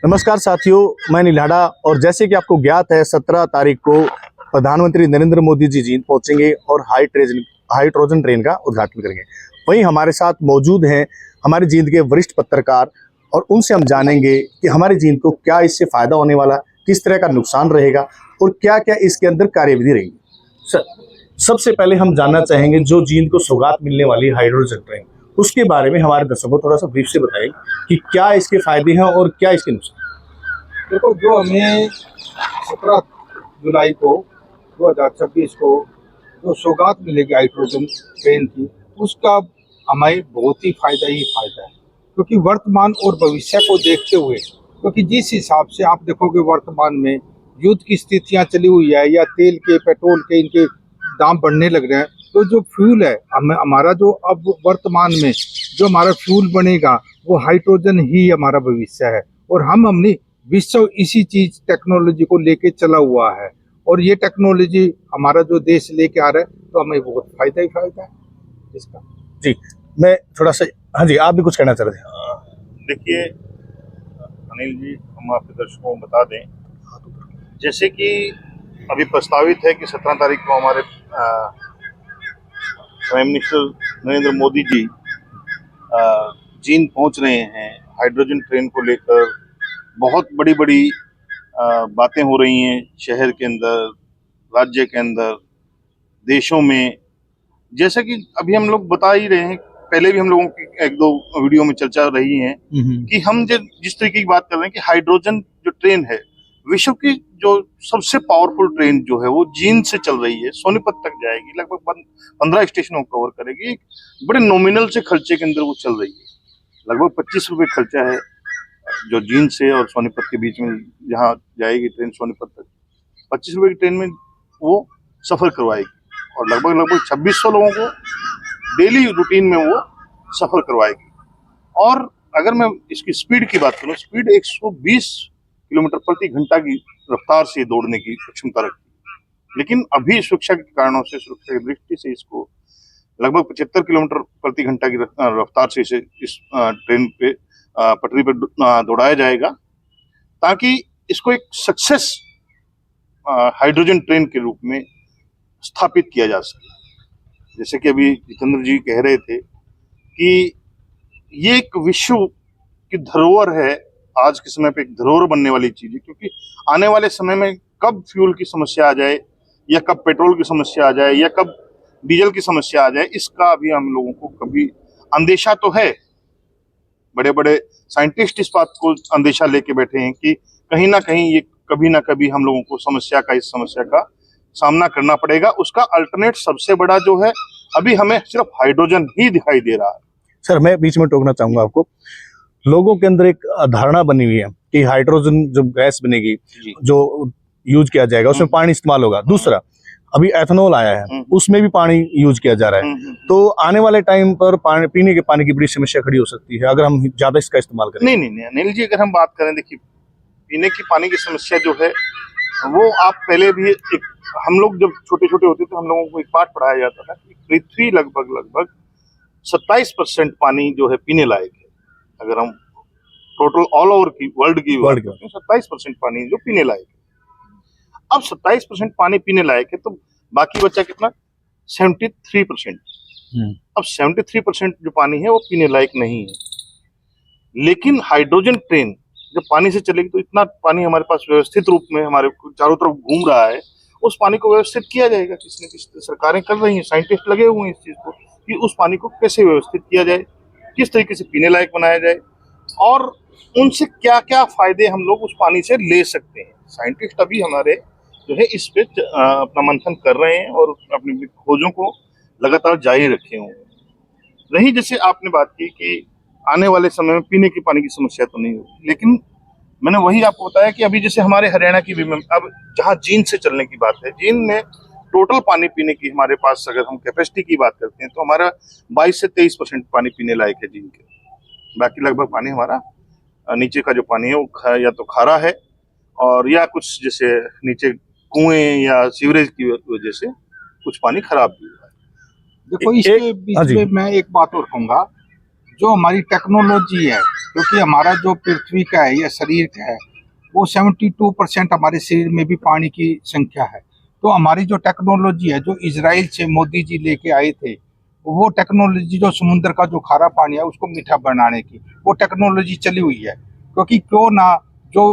नमस्कार साथियों, मैं नीलाडा। और जैसे कि आपको ज्ञात है, 17 तारीख को प्रधानमंत्री नरेंद्र मोदी जी जींद पहुंचेंगे और हाइड्रोजन ट्रेन का उद्घाटन करेंगे। वहीं हमारे साथ मौजूद हैं हमारे जींद के वरिष्ठ पत्रकार, और उनसे हम जानेंगे कि हमारे जींद को क्या इससे फायदा होने वाला, किस तरह का नुकसान रहेगा और क्या क्या इसके अंदर कार्यविधि रहेगी। सर, सबसे पहले हम जानना चाहेंगे जो जींद को सौगात मिलने वाली हाइड्रोजन ट्रेन, उसके बारे में हमारे दर्शकों को थोड़ा सा ब्रीफ से बताएं कि क्या इसके फायदे हैं और क्या इसके नुकसान। देखो, जो हमें 17 जुलाई को 2026 को जो सौगात मिलेगी हाइड्रोजन ट्रेन की, उसका हमें बहुत ही फायदा है। क्योंकि वर्तमान और भविष्य को देखते हुए, क्योंकि जिस हिसाब से आप देखोगे वर्तमान में युद्ध की स्थितियां चली हुई है, या तेल के, पेट्रोल के, इनके दाम बढ़ने लग रहे हैं, तो जो फ्यूल है हमारा, जो अब वर्तमान में जो हमारा फ्यूल बनेगा वो हाइड्रोजन ही हमारा भविष्य है। और हम अपनी विश्व इसी चीज टेक्नोलॉजी को लेके चला हुआ है, और ये टेक्नोलॉजी हमारा जो देश लेके आ रहा है, तो हमें बहुत फायदा है इसका। जी, मैं थोड़ा सा, हाँ जी, आप भी कुछ कहना चाह रहे थे। देखिए अनिल जी, हम आपके दर्शकों को बता दें, जैसे कि अभी प्रस्तावित है कि 17 तारीख को हमारे प्राइम मिनिस्टर नरेंद्र मोदी जी जींद पहुंच रहे हैं। हाइड्रोजन ट्रेन को लेकर बहुत बड़ी बड़ी बातें हो रही हैं, शहर के अंदर, राज्य के अंदर, देशों में। जैसा कि अभी हम लोग बता ही रहे हैं, पहले भी हम लोगों की एक दो वीडियो में चर्चा रही है कि हम जिस तरीके की बात कर रहे हैं कि हाइड्रोजन जो ट्रेन है, विश्व की जो सबसे पावरफुल ट्रेन जो है वो जींद से चल रही है, सोनीपत तक जाएगी, लगभग 15 स्टेशनों को कवर करेगी। बड़े नॉमिनल से खर्चे के अंदर वो चल रही है। लगभग 25 रुपए खर्चा है जो जींद से और सोनीपत के बीच में जहाँ जाएगी ट्रेन सोनीपत तक, 25 रुपए की ट्रेन में वो सफर करवाएगी, और लगभग 2600 लोगों को डेली रूटीन में वो सफर करवाएगी। और अगर मैं इसकी स्पीड की बात करूं, स्पीड 120 किलोमीटर प्रति घंटा की रफ्तार से दौड़ने की क्षमता रखती है। लेकिन अभी सुरक्षा के कारणों से, सुरक्षा की दृष्टि से इसको लगभग 75 किलोमीटर प्रति घंटा की रफ्तार से इस ट्रेन पे पटरी पर दौड़ाया जाएगा, ताकि इसको एक सक्सेस हाइड्रोजन ट्रेन के रूप में स्थापित किया जा सके। जैसे कि अभी जितेंद्र जी कह रहे थे कि ये एक विश्व की धरोहर है, आज के समय पे एक धरोहर बनने वाली चीज है। क्योंकि आने वाले समय में कब फ्यूल की समस्या आ जाए, या कब पेट्रोल की समस्या आ जाए, या कब डीजल की समस्या आ जाए, इसका अभी हम लोगों को कभी अंदेशा तो है। बड़े बड़े साइंटिस्ट इस बात को अंदेशा लेके बैठे हैं कि कहीं ना कहीं ये कभी ना कभी हम लोगों को इस समस्या का सामना करना पड़ेगा। उसका अल्टरनेट सबसे बड़ा जो है, अभी हमें सिर्फ हाइड्रोजन ही दिखाई दे रहा है। सर, मैं बीच में टोकना चाहूंगा आपको। लोगों के अंदर एक धारणा बनी हुई है कि हाइड्रोजन जो गैस बनेगी, जो यूज किया जाएगा, उसमें पानी इस्तेमाल होगा। दूसरा, अभी एथेनॉल आया है, उसमें भी पानी यूज किया जा रहा है। तो आने वाले टाइम पर पीने के पानी की बड़ी समस्या खड़ी हो सकती है अगर हम ज्यादा इसका इस्तेमाल करें। नहीं अनिल जी, अगर हम बात करें, देखिए पीने की पानी की समस्या जो है वो आप पहले भी हम लोग जब छोटे छोटे होते थे, हम लोगों को एक पाठ पढ़ाया जाता था कि पृथ्वी लगभग 27% पानी जो है पीने लायक है। अगर हम टोटल ऑल ओवर की वर्ल्ड की 27% पानी जो पीने लायक है। अब 27% पानी पीने लायक है, तो बाकी बचा कितना? 73%। अब 73% जो पानी है वो पीने लायक नहीं है। लेकिन हाइड्रोजन ट्रेन जब पानी से चलेगी, तो इतना पानी हमारे पास व्यवस्थित रूप में हमारे चारों तरफ घूम रहा है, उस पानी को व्यवस्थित किया जाएगा। किसी न किसी सरकारें कर रही हैं, साइंटिस्ट लगे हुए हैं इस चीज को, कि उस पानी को कैसे व्यवस्थित किया जाए, किस तरीके से पीने लायक बनाया जाए, और उनसे क्या क्या फायदे हम लोग उस पानी से ले सकते हैं। साइंटिस्ट अभी हमारे जो है इस पे अपना मंथन कर रहे हैं और अपनी खोजों को लगातार जारी रखे हुए हैं। रही जैसे आपने बात की कि आने वाले समय में पीने की पानी की समस्या तो नहीं होगी, लेकिन मैंने वही आपको बताया कि अभी जैसे हमारे हरियाणा की भी, अब जहाँ जींद से चलने की बात है, जींद में टोटल पानी पीने की हमारे पास, अगर हम कैपेसिटी की बात करते हैं, तो हमारा 22 से 23% पानी पीने लायक है जींद के। बाकी लगभग पानी हमारा नीचे का जो पानी है वो या तो खारा है, और या कुछ जैसे नीचे कुएं या सीवरेज की वजह से कुछ पानी खराब भी हुआ है। देखो, इसके बीच में मैं एक बात और कहूंगा, जो हमारी टेक्नोलॉजी है, क्योंकि हमारा जो पृथ्वी का है या शरीर का है वो 72% हमारे शरीर में भी पानी की संख्या है। तो हमारी जो टेक्नोलॉजी है, जो इजराइल से मोदी जी लेके आए थे, वो टेक्नोलॉजी जो समुद्र का जो खारा पानी है उसको मीठा बनाने की वो टेक्नोलॉजी चली हुई है। क्योंकि क्यों ना जो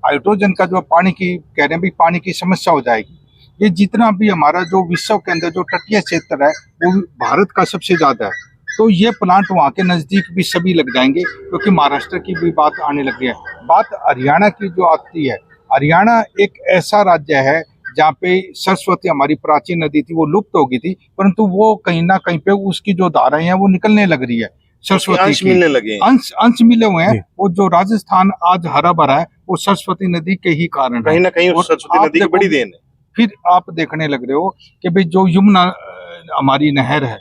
हाइड्रोजन का जो पानी की कह रहे हैं भी पानी की समस्या हो जाएगी। ये जितना भी हमारा जो विश्व के अंदर जो तटीय क्षेत्र है वो भारत का सबसे ज्यादा है। तो ये प्लांट वहाँ के नजदीक भी सभी लग जाएंगे, क्योंकि महाराष्ट्र की भी बात आने लगी है। बात हरियाणा की जो आती है, हरियाणा एक ऐसा राज्य है जहाँ पे सरस्वती हमारी प्राचीन नदी थी वो लुप्त हो गई थी, परंतु वो कहीं ना कहीं पे उसकी जो धाराएं हैं वो निकलने लग रही है। सरस्वती अंश की मिलने लगे हैं। अंश मिले हुए हैं। जी। वो जो राजस्थान आज हरा भरा है वो सरस्वती नदी के ही कारण कहीं है। ना कहीं और उस सरस्वती आप नदी की देखो, बड़ी देन है। फिर आप देखने लग रहे हो कि भाई जो यमुना हमारी नहर है,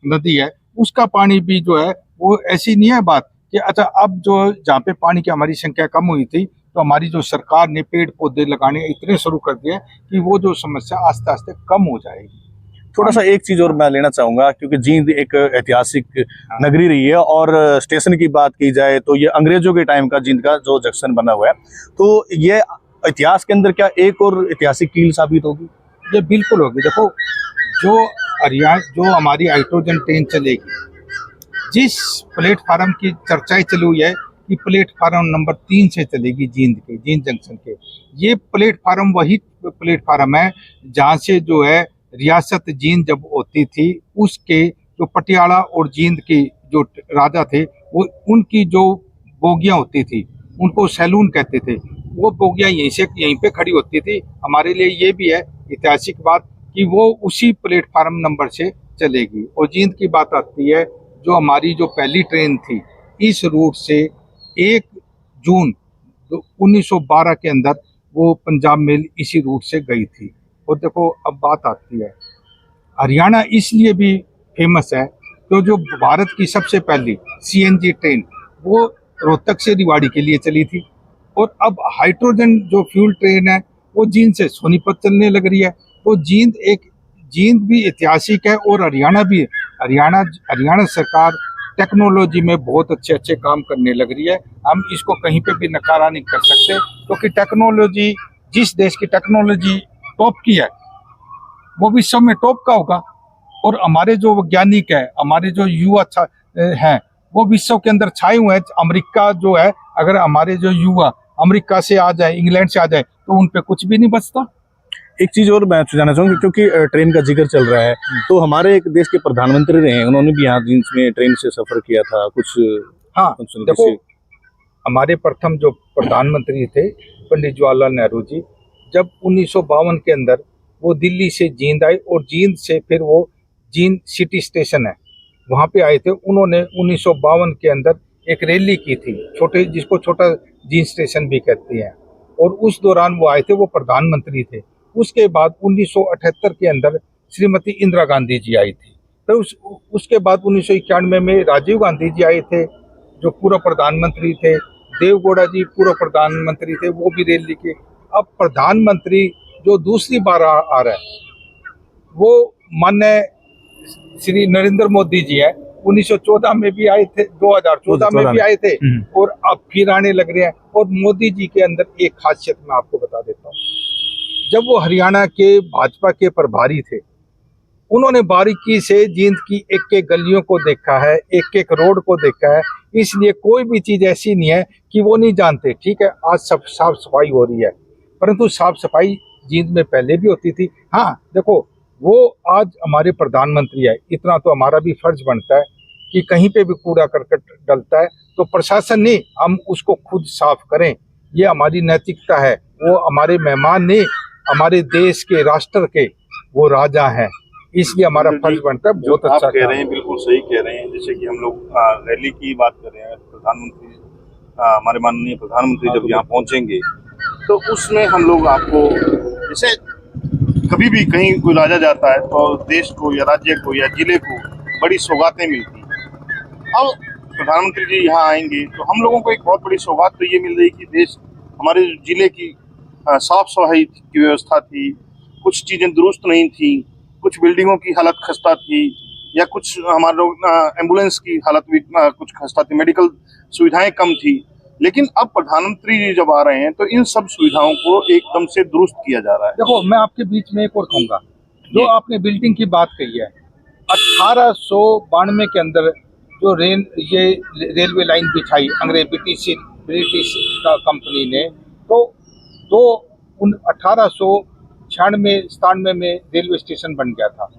नदी है, उसका पानी भी जो है वो ऐसी नहीं है बात कि अच्छा अब जो जहाँ पे पानी की हमारी संख्या कम हुई थी तो हमारी जो सरकार ने पेड़ पौधे लगाने इतने शुरू कर दिए कि वो जो समस्या आस्ते आस्ते कम हो जाएगी। थोड़ा सा एक चीज और मैं लेना चाहूंगा, क्योंकि जींद एक ऐतिहासिक नगरी रही है और स्टेशन की बात की जाए तो ये अंग्रेजों के टाइम का जींद का जो जंक्शन बना हुआ है, तो ये इतिहास के अंदर क्या एक और ऐतिहासिक कील साबित होगी? ये बिल्कुल होगी। देखो, जो हरियाणा जो हमारी हाइड्रोजन ट्रेन चलेगी, जिस प्लेटफार्म की चर्चाएं चली हुई है कि प्लेटफार्म नंबर 3 से चलेगी जींद जंक्शन के, ये प्लेटफार्म वही प्लेटफार्म है जहाँ से जो है रियासत जींद जब होती थी उसके जो पटियाला और जींद के जो राजा थे वो उनकी जो बोगियां होती थी उनको सैलून कहते थे। वो बोगियां यहीं पे खड़ी होती थी। हमारे लिए ये भी है ऐतिहासिक बात कि वो उसी प्लेटफार्म नंबर से चलेगी। और जींद की बात आती है, जो हमारी जो पहली ट्रेन थी इस रूट से 1 जून 1912 के अंदर वो पंजाब मेल इसी रूट से गई थी। और देखो अब बात आती है, हरियाणा इसलिए भी फेमस है तो जो भारत की सबसे पहली सीएनजी ट्रेन वो रोहतक से रेवाड़ी के लिए चली थी। और अब हाइड्रोजन जो फ्यूल ट्रेन है वो जींद से सोनीपत चलने लग रही है। तो जींद भी ऐतिहासिक है और हरियाणा भी। हरियाणा सरकार टेक्नोलॉजी में बहुत अच्छे अच्छे काम करने लग रही है। हम इसको कहीं पे भी नकारा नहीं कर सकते, क्योंकि टेक्नोलॉजी, जिस देश की टेक्नोलॉजी टॉप की है वो विश्व में टॉप का होगा। और हमारे जो वैज्ञानिक है, हमारे जो युवा हैं वो विश्व के अंदर छाए हुए हैं। अमेरिका जो है, अगर हमारे जो युवा अमेरिका से आ जाए, इंग्लैंड से आ जाए तो उन पे कुछ भी नहीं बचता। एक चीज और मैं जानना चाहूंगी, क्योंकि ट्रेन का जिक्र चल रहा है, तो हमारे एक देश के प्रधानमंत्री रहे हैं, उन्होंने भी यहाँ जींद में ट्रेन से सफर किया था कुछ। हाँ, कुछ देखो, हमारे प्रथम जो प्रधानमंत्री थे पंडित जवाहरलाल नेहरू जी, जब 1952 के अंदर वो दिल्ली से जींद आए और जींद से फिर वो जींद सिटी स्टेशन है वहाँ पे आए थे। उन्होंने 1952 के अंदर एक रैली की थी, जिसको छोटा जींद स्टेशन भी कहते हैं। और उस दौरान वो आए थे, वो प्रधानमंत्री थे। उसके बाद 1978 के अंदर श्रीमती इंदिरा गांधी जी आई थी। तो उसके बाद 1991 में राजीव गांधी जी आए थे जो पूर्व प्रधानमंत्री थे। देवगौड़ा जी पूर्व प्रधानमंत्री थे, वो भी रैली के। अब प्रधानमंत्री जो दूसरी बार आ रहा है वो माननीय श्री नरेंद्र मोदी जी है। 1914 में भी आए थे, 2014 में भी आए थे और अब फिर आने लग रहे हैं। और मोदी जी के अंदर एक खासियत मैं आपको बता देता हूँ। जब वो हरियाणा के भाजपा के प्रभारी थे, उन्होंने बारीकी से जींद की एक एक गलियों को देखा है, एक एक रोड को देखा है। इसलिए कोई भी चीज ऐसी नहीं है कि वो नहीं जानते। ठीक है, आज सब साफ सफाई हो रही है, परंतु साफ सफाई जींद में पहले भी होती थी। हाँ देखो, वो आज हमारे प्रधानमंत्री है, इतना तो हमारा भी फर्ज बनता है कि कहीं पे भी कूड़ा करकट डलता है तो प्रशासन नहीं, हम उसको खुद साफ करें। ये हमारी नैतिकता है। वो हमारे मेहमान नहीं, हमारे देश के, राष्ट्र के वो राजा हैं, इसलिए हमारा फर्ज बनता है। बहुत अच्छा आप कह रहे हैं, बिल्कुल सही कह रहे हैं। जैसे कि हम लोग रैली की बात कर रहे हैं, प्रधानमंत्री हमारे माननीय प्रधानमंत्री जब यहाँ पहुंचेंगे तो उसमें हम लोग आपको, जैसे कभी भी कहीं कोई राजा जाता है तो देश को या राज्य को या जिले को बड़ी सौगातें मिलती हैं। अब प्रधानमंत्री जी यहाँ आएंगे तो हम लोगों को एक बहुत बड़ी सौगात तो ये मिल रही कि देश, हमारे जिले की साफ सफाई की व्यवस्था थी, कुछ चीज़ें दुरुस्त नहीं थी, कुछ बिल्डिंगों की हालत खस्ता थी, या कुछ हमारे लोग एम्बुलेंस की हालत भी कुछ खस्ता थी, मेडिकल सुविधाएं कम थी। लेकिन अब प्रधानमंत्री जी जब आ रहे हैं तो इन सब सुविधाओं को एकदम से दुरुस्त किया जा रहा है। देखो, मैं आपके बीच में एक और कहूंगा, जो आपने बिल्डिंग की बात कही है, 1892 के अंदर जो ये रेलवे लाइन बिछाई अंग्रेज ब्रिटिश का कंपनी ने, तो उन 1896-97 में रेलवे स्टेशन बन गया था।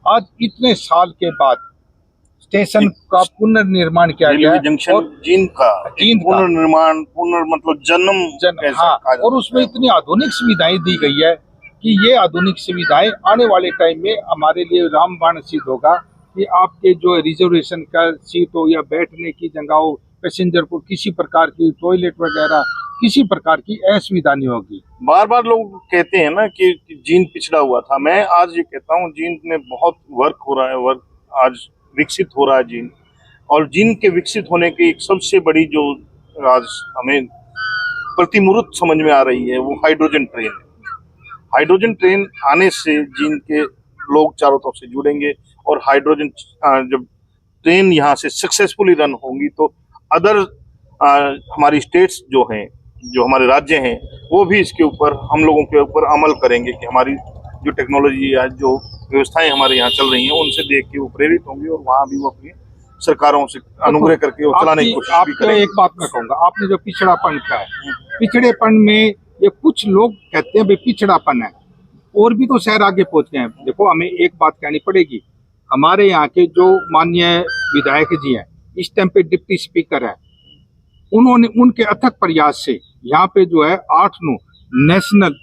आज इतने साल के बाद स्टेशन का पुनर्निर्माण किया गया रेलवे है जंक्शन और जींद का पुनर्निर्माण मतलब जन्म हाँ, और उसमें इतनी आधुनिक सुविधाएं दी गई है कि ये आधुनिक सुविधाएं आने वाले टाइम में हमारे लिए रामबाण सिद्ध होगा कि आपके जो रिजर्वेशन का सीट हो या बैठने की जगह हो, पैसेंजर को किसी प्रकार की टॉयलेट वगैरह किसी प्रकार की असुविधा नहीं होगी। बार बार लोग कहते हैं ना कि जींद पिछड़ा हुआ था। मैं आज ये कहता हूँ जींद में बहुत वर्क हो रहा है, वर्क आज विकसित हो रहा है जींद। और जींद के विकसित होने की एक सबसे बड़ी जो आज हमें प्रतिमूर्त समझ में आ रही है वो हाइड्रोजन ट्रेन है। हाइड्रोजन ट्रेन आने से जींद के लोग चारों तरफ से जुड़ेंगे और हाइड्रोजन जब ट्रेन यहाँ से सक्सेसफुली रन होंगी तो अदर हमारी स्टेट्स जो हैं, जो हमारे राज्य हैं, वो भी इसके ऊपर हम लोगों के ऊपर अमल करेंगे कि हमारी जो टेक्नोलॉजी या जो व्यवस्थाएं हमारे यहाँ चल रही हैं उनसे देख के वो प्रेरित होंगे और वहाँ भी वो अपनी सरकारों से अनुग्रह करके वो चलाने की कोशिश भी करेंगे। एक बात मैं कहूँगा, आपने जो पिछड़ापन का है, पिछड़ेपन में ये कुछ लोग कहते हैं भाई पिछड़ापन है, और भी तो शहर आगे पहुंच गए हैं। देखो, हमें एक बात कहनी पड़ेगी, हमारे यहाँ के जो माननीय विधायक जी हैं, इस टाइम पे डिप्टी स्पीकर है, उन्होंने उनके अथक प्रयास से यहाँ पे जो है 8-9 नेशनल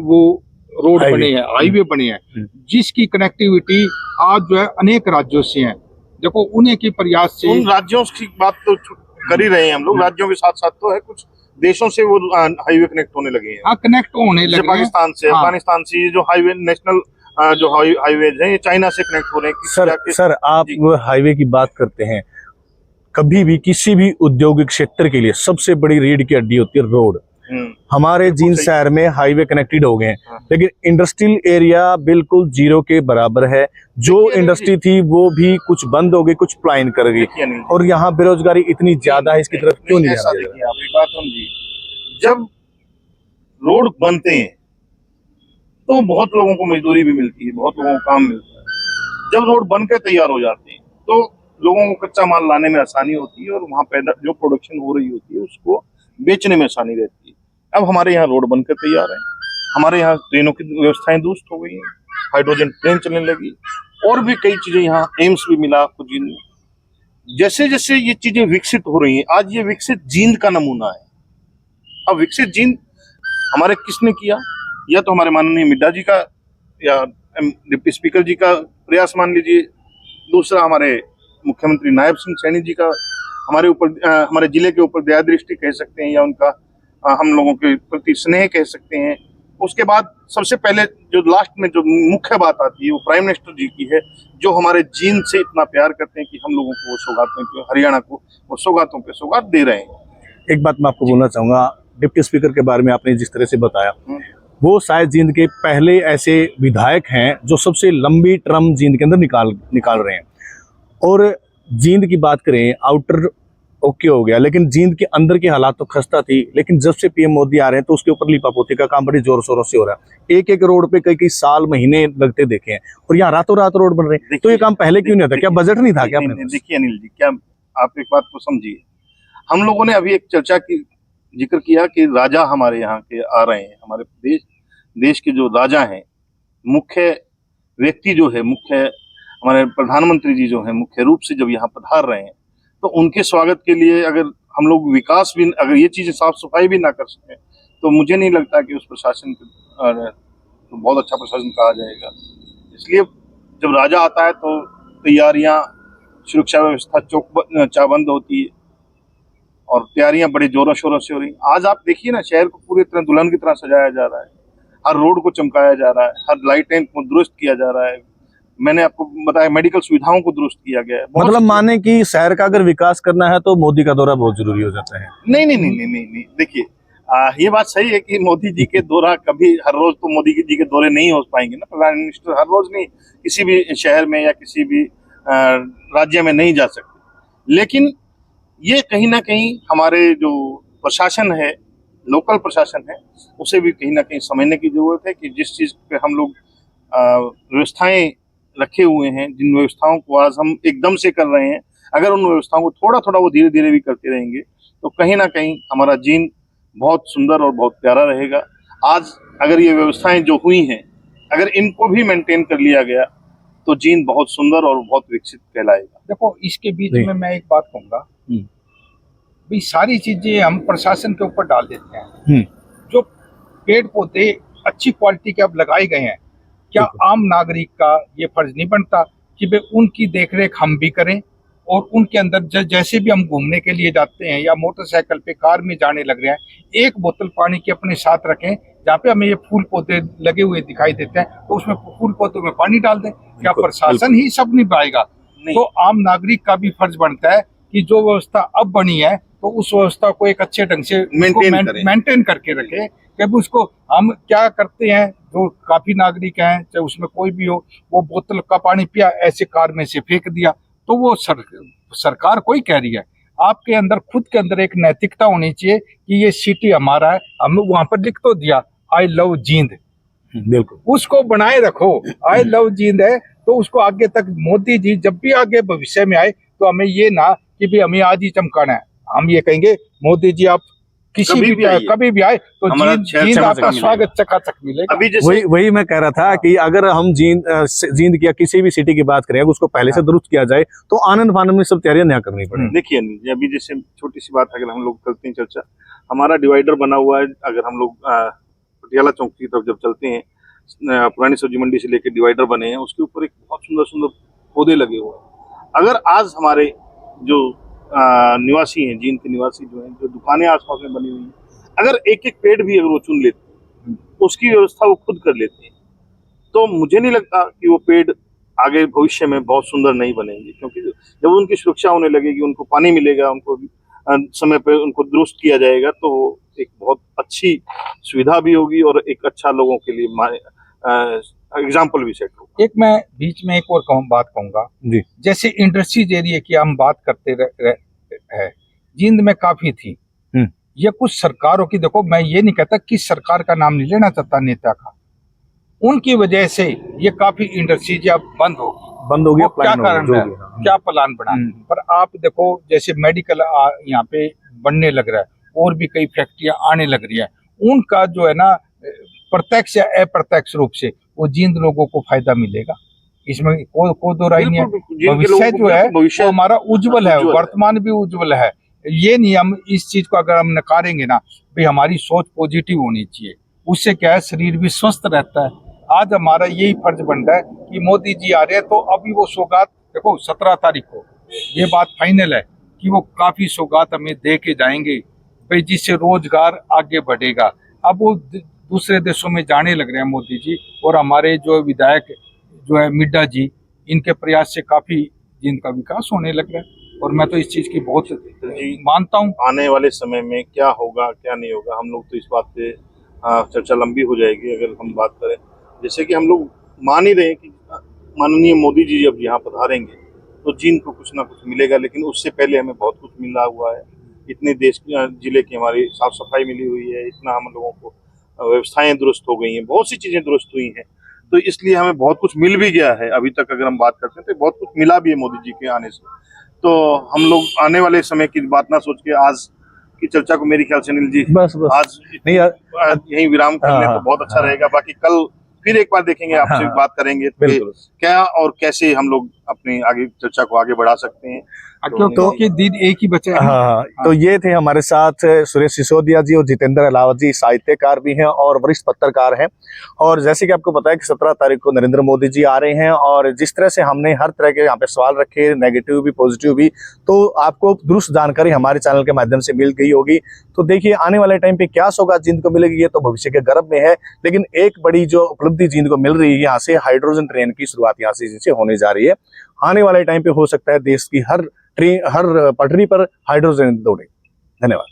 वो रोड बने हैं, हाईवे बने हैं, जिसकी कनेक्टिविटी आज जो है अनेक राज्यों से है। देखो, उन्हीं के प्रयास से उन राज्यों की बात तो कर ही रहे हैं हम लोग, राज्यों के साथ साथ तो है कुछ देशों से वो हाईवे कनेक्ट होने लगे हैं। हाँ, कनेक्ट होने लगे, पाकिस्तान से, हाँ। अफगानिस्तान से ये जो हाईवे नेशनल जो हाईवेज हैं ये चाइना से कनेक्ट हो रहे हैं। सर आप हाईवे की बात करते हैं, कभी भी किसी भी औद्योगिक क्षेत्र के लिए सबसे बड़ी रीढ़ की हड्डी होती है रोड। हमारे जींद शहर में हाईवे कनेक्टेड हो गए हैं, लेकिन इंडस्ट्रियल एरिया बिल्कुल जीरो के बराबर है। जो इंडस्ट्री थी वो भी कुछ बंद हो गई, कुछ प्लाइन कर गई, और यहाँ बेरोजगारी इतनी ज्यादा है, इसकी तरफ क्यों नहीं ध्यान दिया जा रहा? आप एक बात समझिए, जब रोड बनते हैं तो बहुत लोगों को मजदूरी भी मिलती है, बहुत लोगों को काम मिलता है। जब रोड बनकर तैयार हो जाते हैं तो लोगों को कच्चा माल लाने में आसानी होती है और वहाँ पैदा जो प्रोडक्शन हो रही होती है उसको बेचने में आसानी रहती है। अब हमारे यहाँ रोड बनकर तैयार है, हमारे यहाँ ट्रेनों की व्यवस्थाएं दुरुस्त हो गई हैं, हाइड्रोजन ट्रेन चलने लगी, और भी कई चीजें, यहाँ एम्स भी मिला आपको जींद में। जैसे जैसे ये चीजें विकसित हो रही हैं, आज ये विकसित जींद का नमूना है। अब विकसित जींद हमारे किसने किया? या तो हमारे माननीय मिड्डा जी का या डिप्टी स्पीकर जी का प्रयास मान लीजिए, दूसरा हमारे मुख्यमंत्री नायब सिंह सैनी जी का हमारे ऊपर हमारे जिले के ऊपर दया दृष्टि कह सकते हैं, या उनका हम लोगों के प्रति स्नेह कह सकते हैं। उसके बाद सबसे पहले जो लास्ट में जो मुख्य बात आती है वो प्राइम मिनिस्टर जी की है, जो हमारे जींद से इतना प्यार करते हैं कि हम लोगों को वो सौगातों के, हरियाणा को वो सौगातों पे सौगात दे रहे हैं। एक बात मैं आपको बोलना चाहूंगा, डिप्टी स्पीकर के बारे में आपने जिस तरह से बताया, वो शायद जींद के पहले ऐसे विधायक हैं जो सबसे लंबी टर्म जींद के अंदर निकाल रहे हैं। और जींद की बात करें, आउटर ओके हो गया, लेकिन जींद के अंदर की हालात तो खस्ता थी। लेकिन जब से पीएम मोदी आ रहे हैं तो उसके ऊपर लीपापोती का काम बड़ी जोर शोरों से हो रहा है। एक एक रोड पे कई साल महीने लगते देखे हैं, और यहाँ रातों रात रोड बन रहे हैं। तो ये काम पहले क्यों नहीं होता? क्या बजट नहीं था क्या अपने पास? देखिए अनिल जी, क्या आप एक बात को समझिए, हम लोगों ने अभी एक चर्चा की जिक्र किया कि राजा हमारे यहाँ के आ रहे हैं, हमारे देश के जो राजा हैं, मुख्य व्यक्ति जो है, मुख्य हमारे प्रधानमंत्री जी जो है मुख्य रूप से जब यहाँ पधार रहे हैं, तो उनके स्वागत के लिए अगर हम लोग विकास भी, अगर ये चीजें साफ सफाई भी ना कर सकें तो मुझे नहीं लगता कि उस प्रशासन तो बहुत अच्छा प्रशासन कहा जाएगा। इसलिए जब राजा आता है तो तैयारियां, सुरक्षा व्यवस्था चाबंद होती है और तैयारियां बड़े जोरों शोरों से हो रही। आज आप देखिए ना, शहर को पूरी तरह दुल्हन की तरह सजाया जा रहा है, हर रोड को चमकाया जा रहा है, हर लाइटें को दुरुस्त किया जा रहा है। मैंने आपको बताया मेडिकल सुविधाओं को दुरुस्त किया गया है। मतलब माने कि शहर का अगर विकास करना है तो मोदी का दौरा बहुत जरूरी हो जाता है। नहीं, देखिए ये बात सही है कि मोदी जी के दौरा कभी हर रोज तो मोदी जी के दौरे नहीं हो पाएंगे ना। प्रधान मिनिस्टर हर रोज नहीं किसी भी शहर में या किसी भी राज्य में नहीं जा सकते, लेकिन ये कहीं ना कहीं हमारे जो प्रशासन है, लोकल प्रशासन है, उसे भी कहीं ना कहीं समझने की जरूरत है कि जिस चीज पे हम लोग व्यवस्थाएं रखे हुए हैं, जिन व्यवस्थाओं को आज हम एकदम से कर रहे हैं, अगर उन व्यवस्थाओं को थोड़ा थोड़ा वो धीरे धीरे भी करते रहेंगे तो कहीं ना कहीं हमारा जीन बहुत सुंदर और बहुत प्यारा रहेगा। आज अगर ये व्यवस्थाएं जो हुई हैं, अगर इनको भी मेंटेन कर लिया गया तो जीन बहुत सुंदर और बहुत विकसित कहलाएगा। देखो, इसके बीच जी। में मैं एक बात कहूंगा, भाई सारी चीजें हम प्रशासन के ऊपर डाल देते हैं। जो पेड़ पौधे अच्छी क्वालिटी के अब लगाए गए हैं, क्या आम नागरिक का ये फर्ज नहीं बनता कि भाई उनकी देखरेख हम भी करें और उनके अंदर जैसे भी हम घूमने के लिए जाते हैं या मोटरसाइकिल पे, कार में जाने लग रहे हैं, एक बोतल पानी की अपने साथ रखें। जहाँ पे हमें ये फूल पौधे लगे हुए दिखाई देते हैं तो उसमें फूल पौधों में पानी डाल दें। क्या प्रशासन ही सब निभाएगा? तो आम नागरिक का भी फर्ज बनता है कि जो व्यवस्था अब बनी है तो उस व्यवस्था को एक अच्छे ढंग से मेंटेन करके रखें। क्योंकि उसको हम क्या करते हैं, जो काफी नागरिक हैं, चाहे उसमें कोई भी हो, वो बोतल का पानी पिया, ऐसे कार में से फेंक दिया, तो वो सरकार कोई कह रही है। आपके अंदर खुद के अंदर एक नैतिकता होनी चाहिए कि ये सिटी हमारा है, हम वहां पर लिख तो दिया आई लव जींद, बिल्कुल उसको बनाए रखो। आई लव जींद है तो उसको आगे तक मोदी जी जब भी आगे भविष्य में आए तो हमें ये ना कि भी हमें आज ही चमकाना है, हम ये कहेंगे मोदी जी आप किसी भी कभी भी आए तो जींद आपका स्वागत चकाचक मिलेगा। अभी जैसे वही मैं कह रहा था कि अगर हम जींद की या किसी भी सिटी की बात करें, उसको पहले से दुरुस्त किया जाए तो आनंद फानंद में सब तैयारियां नहीं करनी पड़े। देखिए अनिल जी, अभी जैसे छोटी सी बात अगर हम लोग करते हैं चर्चा, हमारा डिवाइडर बना हुआ है। अगर हम लोग पटियाला चौक की तरफ जब चलते हैं, पुरानी सब्जी मंडी से लेकर डिवाइडर बने हैं, उसके ऊपर एक बहुत सुंदर सुंदर पौधे लगे हुए हैं। अगर आज हमारे जो निवासी हैं, जींद के निवासी जो हैं, जो दुकानें आसपास में बनी हुई हैं, अगर एक एक पेड़ भी अगर वो चुन लेते हैं, उसकी व्यवस्था वो खुद कर लेते हैं, तो मुझे नहीं लगता कि वो पेड़ आगे भविष्य में बहुत सुंदर नहीं बनेंगे। क्योंकि जब उनकी सुरक्षा होने लगेगी, उनको पानी मिलेगा, उनको समय पे उनको दुरुस्त किया जाएगा, तो एक बहुत अच्छी सुविधा भी होगी और एक अच्छा लोगों के लिए एग्जाम्पल भी सेट होगा। एक मैं बीच में एक और बात कहूंगा जी। जैसे इंडस्ट्रीज एरिया की हम बात करते है, जींद में काफी थी। ये कुछ सरकारों की, देखो मैं ये नहीं कहता किस सरकार का नाम नहीं लेना चाहता नेता का, उनकी वजह से ये काफी इंडस्ट्रीज अब बंद हो गया। क्या कारण है, क्या प्लान बना? पर आप देखो जैसे मेडिकल यहाँ पे बनने लग रहा है और भी कई फैक्ट्रियां आने लग रही है, उनका जो है ना प्रत्यक्ष या अप्रत्यक्ष रूप से वो जींद लोगों को फायदा मिलेगा, इसमें कोई दो राय नहीं है। भविष्य जो है वो हमारा उज्जवल है, वर्तमान भी उज्जवल है। ये नहीं हम इस चीज को अगर हम नकारेंगे ना, भाई हमारी सोच पॉजिटिव होनी चाहिए, उससे क्या है शरीर भी स्वस्थ रहता है। आज हमारा यही फर्ज बनता है कि मोदी जी आ रहे हैं तो अभी वो सौगात देखो 17 तारीख को ये बात फाइनल है कि वो काफी सौगात हमें दे के जाएंगे, भाई जिससे रोजगार आगे बढ़ेगा। अब वो दूसरे देशों में जाने लग रहे हैं मोदी जी, और हमारे जो विधायक जो है मिड्डा जी, इनके प्रयास से काफी जींद का विकास होने लग रहा है और मैं तो इस चीज की बहुत मानता हूँ। आने वाले समय में क्या होगा क्या नहीं होगा, हम लोग तो इस बात पे चर्चा लंबी हो जाएगी अगर हम बात करें। जैसे कि हम लोग मान ही रहे हैं कि माननीय मोदी जी जब यहाँ पधारेंगे तो जींद को कुछ ना कुछ मिलेगा, लेकिन उससे पहले हमें बहुत कुछ मिला हुआ है। इतने देश जिले की हमारी साफ सफाई मिली हुई है, इतना हम लोगों को व्यवस्थाएं दुरुस्त हो गई हैं, बहुत सी चीजें दुरुस्त हुई हैं, तो इसलिए हमें बहुत कुछ मिल भी गया है। अभी तक अगर हम बात करते हैं तो बहुत कुछ मिला भी है मोदी जी के आने से। तो हम लोग आने वाले समय की बात ना सोच के आज की चर्चा को मेरे ख्याल से अनिल जी बस आज नहीं यहीं विराम कर ले तो बहुत अच्छा रहेगा। बाकी कल फिर एक बार देखेंगे, आपसे बात करेंगे क्या और कैसे हम लोग अपनी आगे चर्चा को आगे बढ़ा सकते हैं। क्योंकि दिन एक ही बचे। हाँ, तो ये थे हमारे साथ सुरेश सिसोदिया जी और जितेंद्र अलावत जी, साहित्यकार भी हैं और वरिष्ठ पत्रकार हैं। और जैसे कि आपको पता है कि 17 तारीख को नरेंद्र मोदी जी आ रहे हैं और जिस तरह से हमने हर तरह के यहाँ पे सवाल रखे, नेगेटिव भी पॉजिटिव भी, तो आपको दुरुस्त जानकारी हमारे चैनल के माध्यम से मिल गई होगी। तो देखिए आने वाले टाइम पे क्या सौगात जींद को मिलेगी ये तो भविष्य के गर्भ में है, लेकिन एक बड़ी जो उपलब्धि जींद को मिल रही है, यहाँ से हाइड्रोजन ट्रेन की शुरुआत यहाँ से होने जा रही है। आने वाले टाइम पे हो सकता है देश की हर पटरी पर हाइड्रोजन दौड़े। धन्यवाद।